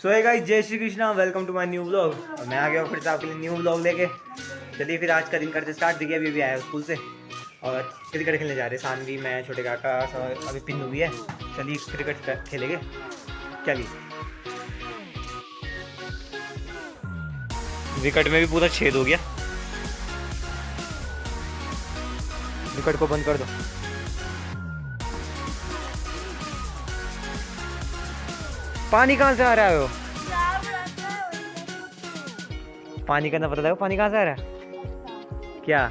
सो hey guys, जय Shri Krishna, welcome to my new vlog. और मैं आ गया हूँ फिर से आपके लिए न्यू व्लॉग लेके। चलिए फिर आज का दिन करते स्टार्ट। देखिए अभी आया स्कूल से और क्रिकेट खेलने जा रहे हैं। सानवी, मैं, छोटे काका, अभी पिन्नू भी है। चलिए क्रिकेट खेलेंगे। चलिए। विकेट में भी पूरा छेद हो गया। विकेट को बंद कर दो। पानी कहाँ से आ रहा है वो? पानी का ना पता लगा, पानी कहाँ से आ रहा है क्या?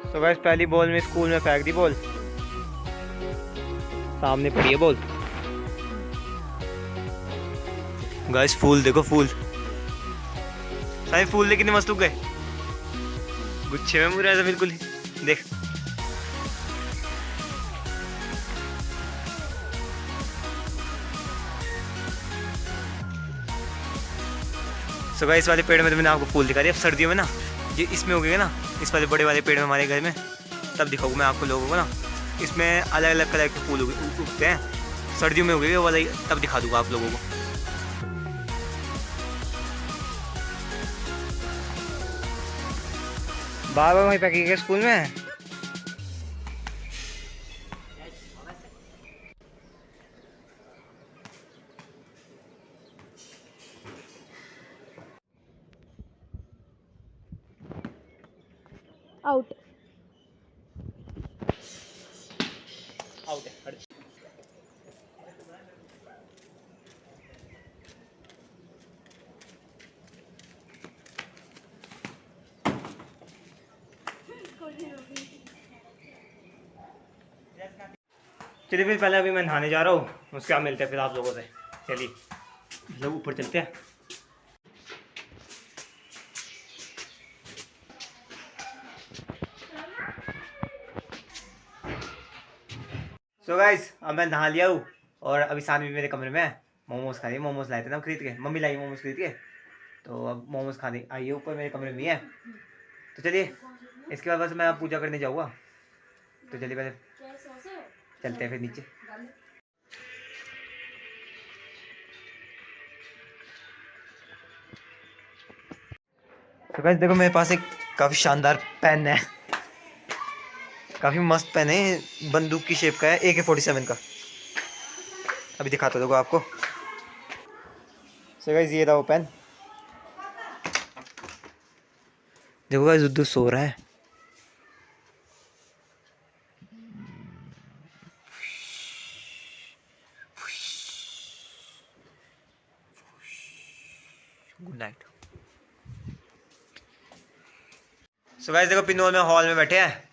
तो गाइस पहली बॉल में स्कूल में फेंक दी बॉल, सामने पड़ी है बॉल। गाइस फूल देखो, फूल सारे फूल लेकिन मस्त उग गए गुच्छे में पूरा ऐसा बिल्कुल ही। देख सो गाइस, इस वाले पेड़ में तो मैंने आपको फूल दिखा दिया। अब सर्दियों में ना ये इसमें उगेगा ना, इस वाले बड़े वाले पेड़ में हमारे घर में, तब दिखाऊंगा मैं आपको लोगों को ना। इसमें अलग अलग कलर के फूल उगते हैं, सर्दियों में उगेगा वाला, तब दिखा दूंगा आप लोगों को। बाबा वहीं पे गए स्कूल में। आउट आउट है। चलिए फिर पहले अभी मैं नहाने जा रहा हूँ, उसके बाद मिलते हैं फिर आप लोगों से। चलिए लोग ऊपर चलते हैं। सो गाइस, अब मैं नहा लिया हूँ और अभी सानवी मेरे कमरे में है। मोमोज खा रही है। मोमोज लाए थे ना खरीद के, मम्मी लाई मोमोज खरीद के, तो अब मोमोज खाने आई है ऊपर, मेरे कमरे में ही है। तो चलिए इसके बाद बस मैं पूजा करने जाऊँगा। तो चलिए पहले चलते हैं फिर नीचे। तो गाइस देखो, मेरे पास एक काफ़ी शानदार पेन है, काफ़ी मस्त पेन है, बंदूक की शेप का है, AK-47 का। अभी दिखाता हूँ आपको। सो गाइस ये रहा वो पेन। देखो गाइस दुद्धू सो रहा है। Good night. सो गाइस देखो, पिन्नू में हॉल में बैठे हैं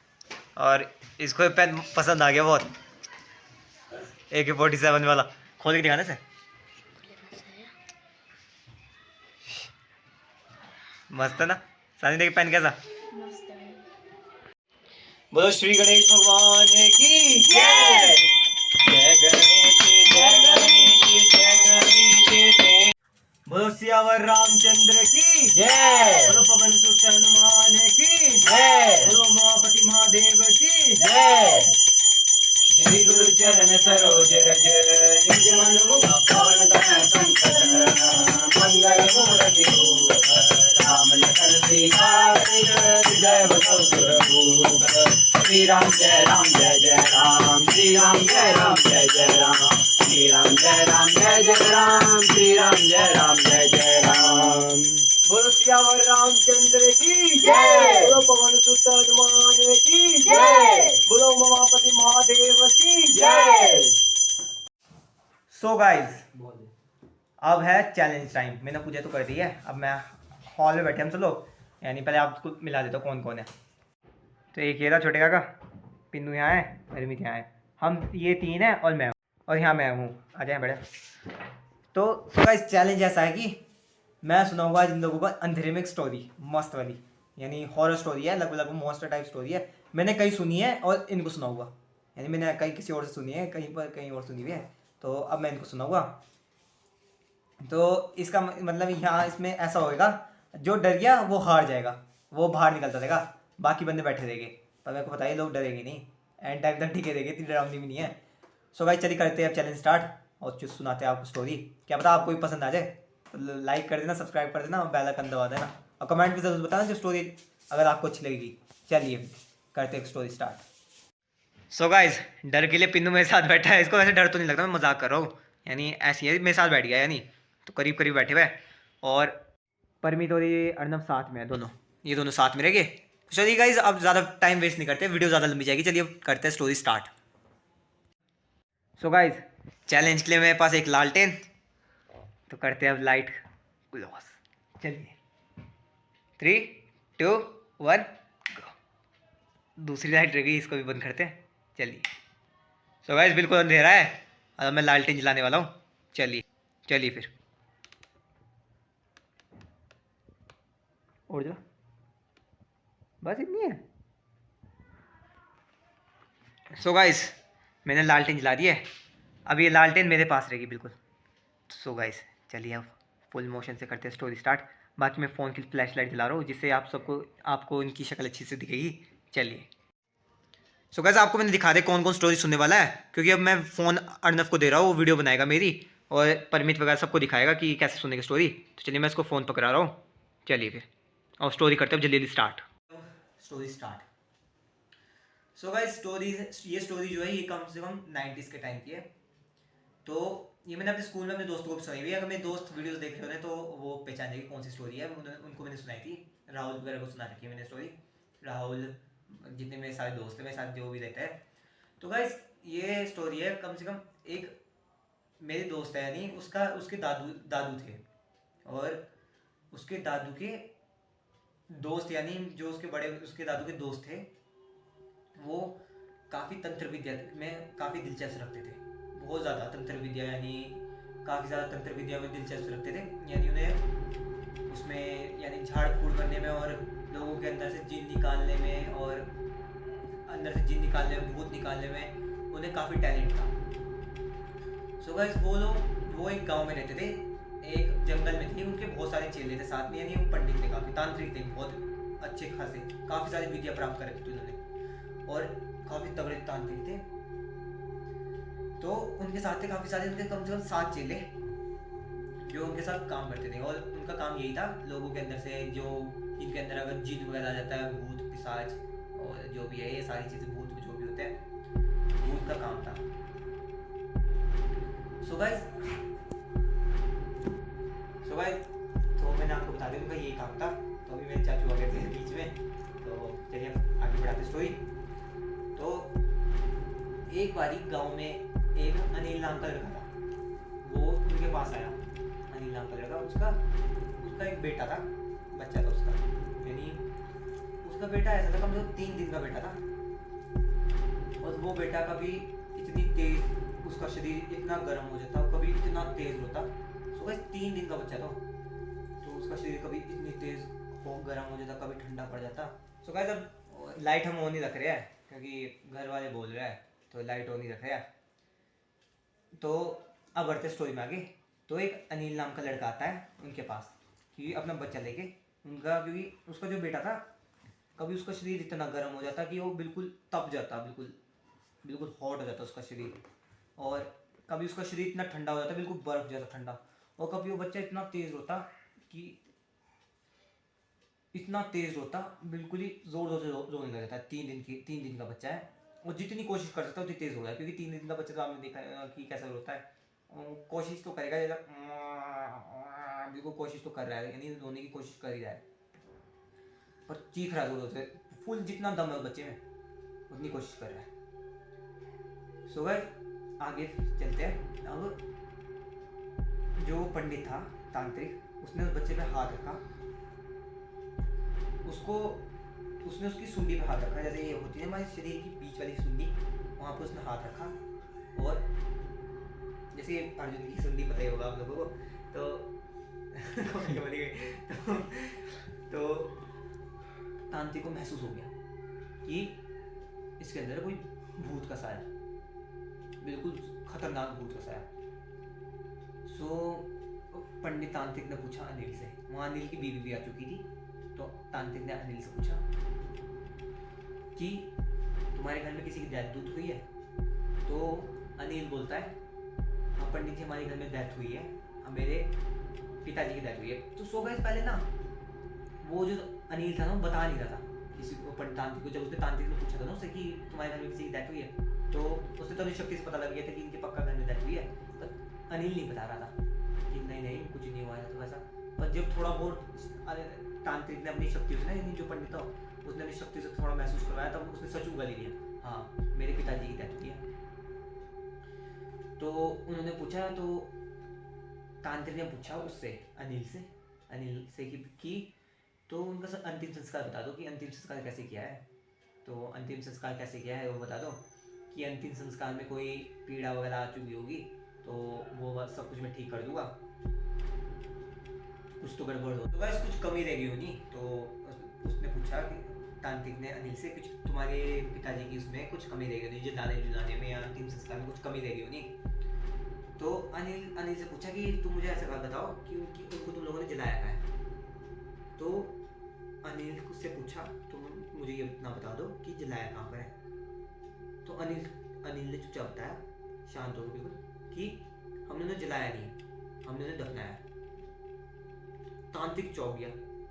और इसको पेन पसंद आ गया बहुत, AK-47 वाला। खोल के दिखाने से मस्त है ना। सानी देख पेन कैसा। बोलो श्री गणेश भगवान की जय। जय गणेश, जय गणेश, जय गणेश, जय। बोलो सियावर रामचंद्र की जय। बोलो पवन सुत हनुमान की जय। बोलो उमापति महादेव की जय। श्री गुरु चरण सरोज रज निज मन मुख पवन तनय संकट मंगल मूर्ति रूप राम लखन सीता जय बसो सुरभूप। श्री राम जय राम, जय जय राम, श्री राम जय राम, जय जय राम, श्री राम जय राम, जय जय राम, श्री राम जय राम, जय जय राम। बोलो सियावर रामचंद्र की जय। बोलो पवन सुत हनुमान की जय। बोलो उमापति महादेव की जय। सो गाइस, अब है चैलेंज टाइम। मैंने पूजा तो कर दी है, अब मैं हॉल में बैठे हम सब लोग, यानी पहले आपको मिला देता हूँ कौन कौन है। तो एक ये रहा छोटे काका, पिन्नू यहाँ है, हरमीत यहाँ है, हम ये तीन हैं और मैं, और यहाँ मैं हूँ। आ जाए बड़े। तो गाइस चैलेंज ऐसा है कि मैं सुनाऊंगा आज इन लोगों को अंधेरे में एक स्टोरी मस्त वाली, यानी हॉरर स्टोरी है, लगभग मॉन्स्टर टाइप स्टोरी है। मैंने कहीं सुनी है और इनको सुनाऊंगा, यानी मैंने कहीं किसी और से सुनी है, कहीं पर कहीं और सुनी हुई है, तो अब मैं इनको सुनाऊंगा। तो इसका मतलब यहाँ इसमें ऐसा होएगा, जो डर गया वो हार जाएगा। वो बाहर निकलता रहेगा, बाकी बंदे बैठे रहेंगे। पर मेरे को पता है लोग डरेंगे नहीं, एंड टाइम तक टिके रहेंगे, इतनी डरावनी भी नहीं है। सो गाइस चलिए करते हैं अब चैलेंज स्टार्ट और सुनाते हैं आपको स्टोरी। क्या पता आपको भी पसंद आ जाए, तो लाइक कर देना, सब्सक्राइब कर देना और बेल आइकन दबा देना, और कमेंट में जरूर बताना जो स्टोरी अगर आपको अच्छी लगेगी। चलिए करते हैं स्टोरी स्टार्ट। सो गाइस डर के लिए पिन्नू मेरे साथ बैठा है, इसको वैसे डर तो नहीं लगता, मैं मजाक कर रहा हूँ, यानी ऐसी है मेरे साथ बैठ गया, यानी तो करीब करीब बैठे हुए हैं। और परमित और ये अर्नब साथ में है, दोनों ये दोनों साथ में रहेंगे। तो चलिए गाइस अब ज़्यादा टाइम वेस्ट नहीं करते, वीडियो ज़्यादा लंबी जाएगी, चलिए अब करते हैं story start. So guys challenge के लिए मेरे पास एक लालटेन, तो करते हैं अब लाइट लॉस। चलिए 3 2 1 गो। दूसरी लाइट रह गई, इसको भी बंद करते हैं। चलिए सो गाइस बिल्कुल अंधेरा है और मैं लालटेन जलाने वाला हूँ। चलिए चलिए फिर और जला, बस इतनी है। सो गाइस मैंने लालटेन जला दी है, अब ये लालटेन मेरे पास रहेगी बिल्कुल। सो गाइस चलिए अब फुल मोशन से करते हैं स्टोरी स्टार्ट। बाकी मैं फ़ोन की फ्लैश लाइट जला रहा हूँ जिससे आपको इनकी शक्ल अच्छी से दिखेगी। चलिए सो गाइस आपको मैंने दिखा दे कौन कौन स्टोरी सुनने वाला है, क्योंकि अब मैं फ़ोन अर्नव को दे रहा हूँ, वो वीडियो बनाएगा मेरी और परमित वगैरह सबको दिखाएगा कि कैसे सुनेगा स्टोरी। तो चलिए मैं इसको फ़ोन पकड़ा रहा हूँ। चलिए फिर और स्टोरी करते हैं जल्दी जल्दी start. Story start. So guys ये स्टोरी जो है ये कम से कम 90s के टाइम की है। तो ये मैंने अपने स्कूल में अपने दोस्तों को भी सुनाई हुई है, अगर मेरे दोस्त वीडियोस देख रहे होते तो वो पहचान जाएगी कौन सी स्टोरी है। उनको मैंने सुनाई थी, राहुल वगैरह को सुना रखी है मैंने स्टोरी। राहुल जितने मेरे सारे दोस्त हैं, मेरे साथ जो भी रहता है। तो गाइस ये स्टोरी है कम से कम एक मेरे दोस्त है, यानी उसके दादू दादू थे, और उसके दादू के दोस्त, यानी जो उसके दादू के दोस्त थे, वो काफ़ी तंत्र विद्या में काफ़ी दिलचस्प रखते थे, बहुत ज़्यादा तंत्र विद्या, यानी काफ़ी ज़्यादा तंत्र विद्या में दिलचस्प रखते थे। यानी उन्हें उसमें यानी झाड़ फूड़ करने में और लोगों के अंदर से जिन निकालने में और अंदर से जिन निकालने में, भूत निकालने में उन्हें काफ़ी टैलेंट था। सो गाइस वो एक गांव में रहते थे, एक जंगल में थे, उनके बहुत सारे चेले थे साथ में, यानी वो पंडित थे, काफ़ी तांत्रिक थे, बहुत अच्छे खासे, काफ़ी सारी विद्या प्राप्त कर रखी थी उन्होंने और काफ़ी तगड़े तांत्रिक थे। तो उनके साथ थे काफ़ी सारे, उनके कम से कम 7 चेले जो उनके साथ काम करते थे, और उनका काम यही था लोगों के अंदर से जो इनके अंदर अगर जिन वगैरह आ जाता है, भूत पिशाच और जो भी है ये सारी चीज़ें, भूत जो भी होते हैं, भूत का काम था। सो गाइस तो मैंने आपको बता दिया उनका यही काम था। तो अभी मेरे चाचू आ गए थे बीच में, तो चलिए आगे बढ़ाते स्टोरी। तो एक बारी गांव में एक अनिल नाम का लड़का था, वो उनके पास आया। अनिल नाम का लड़का, उसका एक बेटा था, बच्चा था उसका, यानी उसका बेटा ऐसा था कम से कम 3 दिन का बेटा था, और वो बेटा कभी इतनी तेज, उसका शरीर इतना गर्म हो जाता, कभी इतना तेज होता। सो गाइस 3 दिन का बच्चा था, तो उसका शरीर कभी इतनी तेज गर्म हो जाता, कभी ठंडा पड़ जाता। सो गाइस अब लाइट हम ऑन ही रख रहे हैं क्योंकि घर वाले बोल रहे हैं, तो लाइट ऑन ही रख रहे हैं। तो अब बढ़ते स्टोरी में आगे। तो एक अनिल नाम का लड़का आता है उनके पास कि अपना बच्चा लेके, क्योंकि उसका जो बेटा था कभी उसका शरीर इतना गर्म हो जाता कि वो बिल्कुल तप जाता, बिल्कुल हॉट हो जाता उसका शरीर, और कभी उसका शरीर इतना ठंडा हो जाता, बिल्कुल बर्फ जैसा ठंडा, और कभी वो बच्चा इतना तेज रोता कि बिल्कुल ही जोर जोर से रोने लग जाता है। 3 दिन का बच्चा है, वो जितनी कोशिश कर सकता है उतनी तेज हो रहा है, क्योंकि 3 दिन का बच्चा तो आपने देखा कि कैसा रोता है, कोशिश तो करेगा, बिल्कुल कोशिश तो कर रहा है, यानी रोने की कोशिश कर ही रहा है, पर चीख रहा है जोर से, फुल जितना दम है उस बच्चे में उतनी कोशिश कर रहा है। सो गाइस आगे चलते हैं। अब जो पंडित था तांत्रिक, उसने उस बच्चे पे हाथ रखा, उसने उसकी सुंडी पे हाथ रखा, जैसे ये होती है हमारे शरीर की बीच वाली सुंडी, वहाँ पर उसने हाथ रखा, और जैसे अर्जुन की सुंडी पता ही होगा आप लोगों को, तो तांत्रिक को महसूस हो गया कि इसके अंदर कोई भूत का साया, बिल्कुल खतरनाक भूत का साया। सो पंडित तांत्रिक ने पूछा अनिल से, वहाँ अनिल की बीवी भी आ चुकी थी, तो तांत्रिक ने अनिल से पूछा कि तुम्हारे घर में किसी की डेथ हुई है? तो अनिल बोलता है हाँ पंडित जी, हमारे घर में डेथ हुई है, मेरे पिताजी की डेथ हुई है। तो सो गए पहले ना, वो जो अनिल था ना वो बता नहीं रहा था किसी को, तांत्रिक को। जब उसने तांत्रिक ने पूछा था ना उससे कि तुम्हारे घर में किसी की डेथ हुई है, तो उसने तो शक्ति से पता लग गया था कि इनके पक्का घर में डेथ हुई है। पर अनिल नहीं बता रहा था कि नहीं नहीं कुछ नहीं हुआ है तो वैसा। पर जब थोड़ा बहुत तांत्रिक ने अपनी शक्ति से ना, जो पंडित था उसने अपनी शक्ति से थोड़ा महसूस करवाया, तब उसने सच उगल ही दिया हाँ मेरे पिताजी की डेथ हुई है। तो उन्होंने पूछा, तो तांत्रिक ने पूछा उससे अनिल से कि तो उनका अंतिम संस्कार बता दो कि अंतिम संस्कार कैसे किया है। तो अंतिम संस्कार कैसे किया है वो बता दो कि अंतिम संस्कार में कोई पीड़ा वगैरह आ चुकी होगी तो वो सब कुछ मैं ठीक कर दूंगा, कुछ तो गड़बड़ हो तो बस कुछ कमी रह गई होनी। तो उसने पूछा कि तांत्रिक ने अनिल से, कुछ तुम्हारे पिताजी की उसमें कुछ कमी रह गई होनी, जलाने में या अंतिम संस्कार में कुछ कमी रह गई होनी। तो अनिल से पूछा कि तुम मुझे ऐसा बात बताओ कि उनको तुम लोगों ने जलाया है। तो अनिल से पूछा तुम मुझे ये ना बता दो कि जलाया कहाँ पर है। तो अनिल ने चुपचाप बताया शांत हो बिल्कुल कि हमने उन्हें जलाया नहीं, हमने उन्हें दफनाया। तांत्रिक चौंक गया,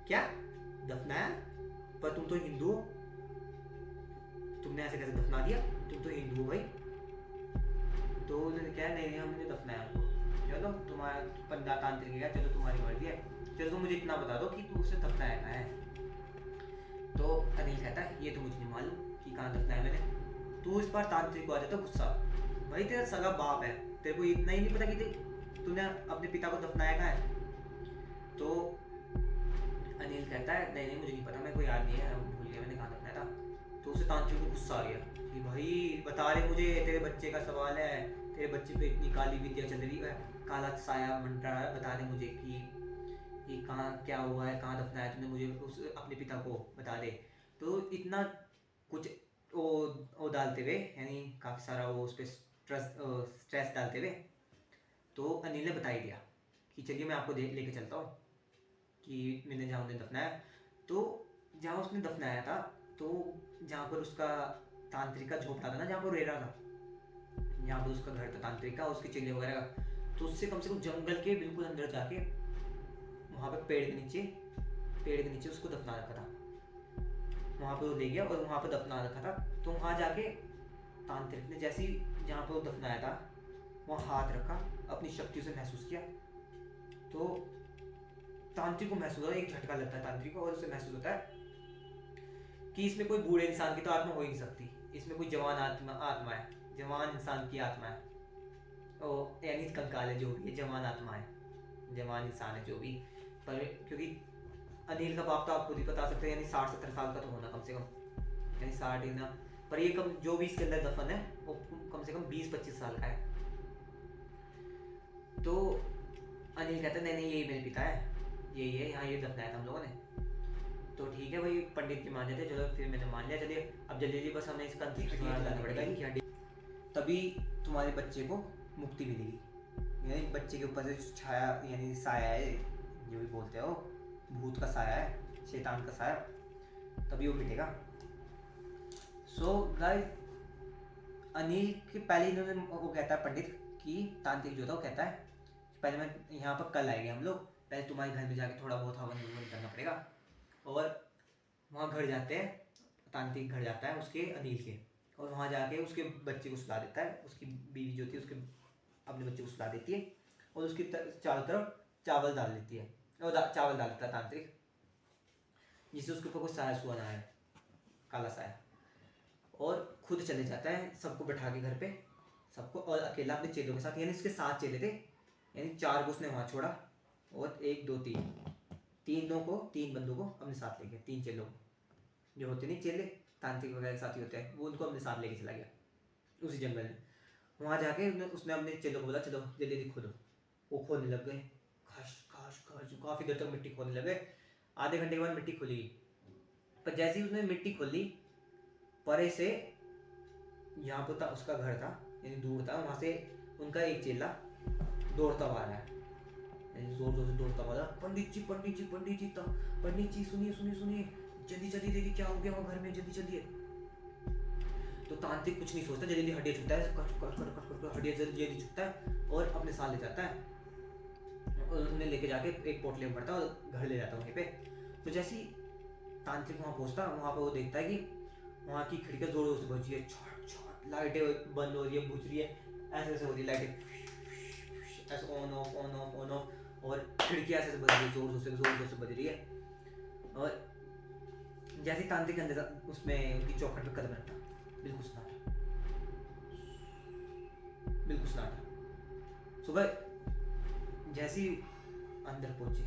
क्या दफनाया? पर तुम तो हिंदू हो, तुमने ऐसे कैसे दफना दिया, तुम तो हिंदू हो भाई। तो उन्होंने कहा नहीं हमने दफनाया उनको। चलो तुम्हारा पंडा तांत्रिक है, चलो तुम्हारी मर्जी है, चलो तुम मुझे इतना बता दो कि तू उसे दफनाया कहाँ है। तो अनिल कहता है ये तो मुझे नहीं मालूम कि कहाँ दफनाया मैंने। तू इस बार तांत्रिक को आ जाता गुस्सा, भाई तेरा सगा बाप है, तेरे को इतना ही नहीं पता कि तूने अपने पिता को दफनाया कहाँ है। तो अनिल कहता है नहीं नहीं मुझे नहीं पता, मेरे को याद नहीं है, भूल गया मैंने कहाँ दफनाया था। तो उसे तांत्रिक को गुस्सा आ गया कि भाई बता रहे मुझे, तेरे बच्चे का सवाल है, तेरे बच्चे पे इतनी काली विद्या चल रही है, काला साया बन रहा है, बता दे मुझे कि कहाँ क्या हुआ है, कहाँ दफनाया तुमने, मुझे उस अपने पिता को बता दे। तो इतना कुछ वो डालते हुए, यानी काफ़ी सारा वो उस पर स्ट्रेस डालते हुए, तो अनिल ने बता ही दिया कि चलिए मैं आपको लेके चलता हूँ कि मैंने जहाँ उन्हें दफनाया। तो जहाँ उसने दफनाया था, तो जहाँ पर उसका तांत्रिक का झोपड़ा था ना, जहाँ पर रह रहा था, जहाँ पर उसका घर था तांत्रिक का, उसके चेले वगैरह का, तो उससे कम से कम जंगल के बिल्कुल अंदर जाके वहाँ पे पेड़ के नीचे उसको दफना रखा था। वहाँ पे वो ले गया और वहाँ पे दफना रखा था। तो वहाँ जाके तांत्रिक ने जैसे ही जहाँ पे वो दफनाया था वहाँ हाथ रखा, अपनी शक्ति से महसूस किया। तो तांत्रिक को महसूस होता है, एक झटका लगता है तांत्रिक को, और उसे महसूस होता है कि इसमें कोई बूढ़े इंसान की तो आत्मा हो ही नहीं सकती, इसमें कोई जवान आत्मा है, जवान इंसान की आत्मा है, और यानी कंकाल है, जो भी है जवान आत्मा है, जवान इंसान है जो भी। पर क्योंकि अनिल का बाप तो आप खुद ही बता सकते हैं, यानी 60-70 साल का तो होना कम से कम, यानी 60 ही ना, पर ये कम जो भी इसके अंदर दफन है वो कम से कम 20-25 साल का है। तो अनिल कहता है नहीं नहीं यही मेरे पिता है, यही है, यहाँ ये दफनाया था हम लोगों ने। तो ठीक है भाई, पंडित जी मान जाते, चलो फिर मैंने मान लिया, चलिए अब जल्दी जल्दी बस हमें इसका अंतिम संस्कार करना पड़ेगा इनकी हड्डी, तभी तुम्हारे बच्चे को मुक्ति मिलेगी। यानी बच्चे के ऊपर से छाया, यानी साया है, जो भी बोलते हो, भूत का साया है, शैतान का साया, तभी वो मिटेगा। सो गाइस, अनिल के पहले इन्होंने वो कहता है पंडित कि तांत्रिक जो था वो कहता है पहले मैं यहाँ पर कल आएंगे हम लोग, पहले तुम्हारे घर में जाके थोड़ा बहुत हवन करना पड़ेगा। और वहाँ घर जाते हैं, तांत्रिक घर जाता है उसके अनिल के, और वहाँ जाके उसके बच्चे को सुला देता है, उसकी बीवी जो थी उसके अपने बच्चे को सुला देती है, और उसकी चारों तरफ चावल डाल देती है, और चावल डाल देता है तांत्रिक, जिससे उसके ऊपर कोई साया सुआ ना आए, काला साया। और खुद चले जाता है सबको बैठा के घर पे, सबको, और अकेला अपने चेलों के साथ, यानी उसके 7 चेले थे, यानी 4 को उसने वहाँ छोड़ा, और 1 2 3 तीन बंदों को अपने साथ ले गया, 3 चेलों को, जो होते नहीं चेले तांत्रिक वगैरह के साथी होते हैं, वो उनको अपने साथ लेके चला गया उसी जंगल में। वहाँ जाके उसने अपने चेलों को बोला चलो जल्दी जल्दी खोदो। वो खोदने लग गए, खश खश खश, काफ़ी देर तक मिट्टी खोदने लगे। आधे घंटे के बाद मिट्टी खोली, पर जैसे ही उसने मिट्टी खोली, परे से यहाँ पर था उसका घर था, यानी दूर था, वहाँ से उनका एक चेला दौड़ता हुआ आ रहा है, ऐसे जोर जोर से दौड़ता बोला, पंडित जी पंडित जी पंडित जी पंडित जी सुनिए सुनिए सुनिए, जल्दी जल्दी देखिए क्या हो गया वहाँ घर में, जल्दी जल्दी। तो तांत्रिक कुछ नहीं सोचता, जल्दी जल्दी हड्डियाँ छुपता है, cut cut cut cut cut हड्डियाँ जल्दी जल्दी छुपता है और अपने साथ ले जाता है और उन्हें लेके जाके एक पोटली में भरता है और घर ले जाता है वहीं पे। तो जैसे ही तांत्रिक वहाँ पहुँचता, वहाँ पे वो देखता है कि वहाँ की खिड़कियाँ जोर जोर से बज रही है, छट छट, लाइटें बंद हो रही है, बुझ रही है, ऐसे ऐसे हो रही है लाइटें, ऐसे on off on off on off, और खिड़कियाँ ऐसे ऐसे बज रही है, जोर जोर से बज रही है। और जैसे ही तांत्रिक अंदर उसमें उनकी चौखट पे कदम रखता, बिल्कुल सन्नाटा, बिल्कुल सन्नाटा। सुबह जैसे ही अंदर पहुंचे,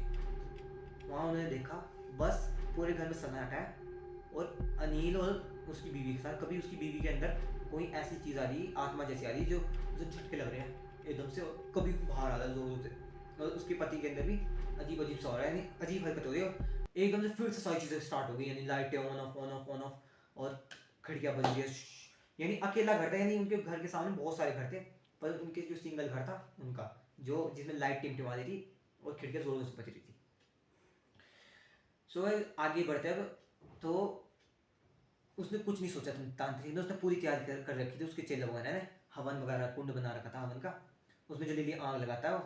वहाँ उन्होंने देखा बस पूरे घर में सन्नाटा है और अनिल और उसकी बीवी के साथ, कभी उसकी बीवी के अंदर कोई ऐसी चीज़ आ रही, आत्मा जैसी आ रही जो झटके लग रहे हैं एकदम से, और कभी बाहर आ रहा है जोर जोर से, और उसके पति के अंदर भी अजीब अजीब सा हो रहा है, यानी अजीब हरकत हो रही है, एकदम से फिर से सारी चीज़ें स्टार्ट हो गई, यानी लाइटें on off on off on off, और खिड़कियाँ बंद रही है। यानी अकेला घर था, यानी उनके घर के सामने बहुत सारे घर थे, पर उनके जो सिंगल घर था उनका, जो जिसमें लाइट टिमटिमा रही थी और खिड़कियाँ जोर जोर से बज रही थी। सो आगे बढ़ते अब, तो उसने कुछ नहीं सोचा था तांत्रिक ने, उसने पूरी तैयारी कर रखी थी, उसके चेले वगैरह ने हवन वगैरह कुंड बना रखा था हवन का, उसमें जल्दी जल्दी आग लगाता है वो,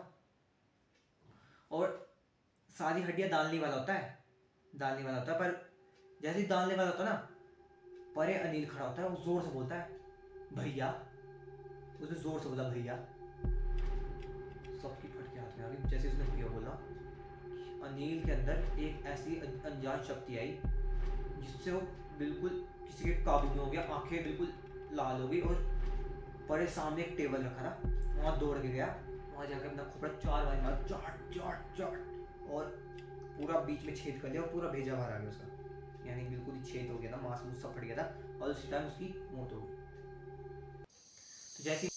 और सारी हड्डियाँ डालने वाला होता है, पर जैसे ही डालने वाला होता है ना, परे अनिल खड़ा होता है, वो जोर से बोलता है भैया, उसने जोर से बोला भैया, सबकी फटके हाथ में आ गई। जैसे उसने भैया बोला, अनिल के अंदर एक ऐसी अनजान शक्ति आई जिससे वो बिल्कुल किसी के काबू में हो गया, आंखें बिल्कुल लाल हो गई, और परे सामने एक टेबल रखा था, वहाँ दौड़ के गया, वहाँ जाकर अपना खोपड़ा 4 बार मारा, चाट चाट चाट, और पूरा बीच में छेद कर लिया और पूरा भेजा बाहर आ गया उसका, यानी बिल्कुल ही छेद हो गया था, मांस मूस सब फट गया था, और उसी टाइम उसकी मौत हो गई। तो जैसे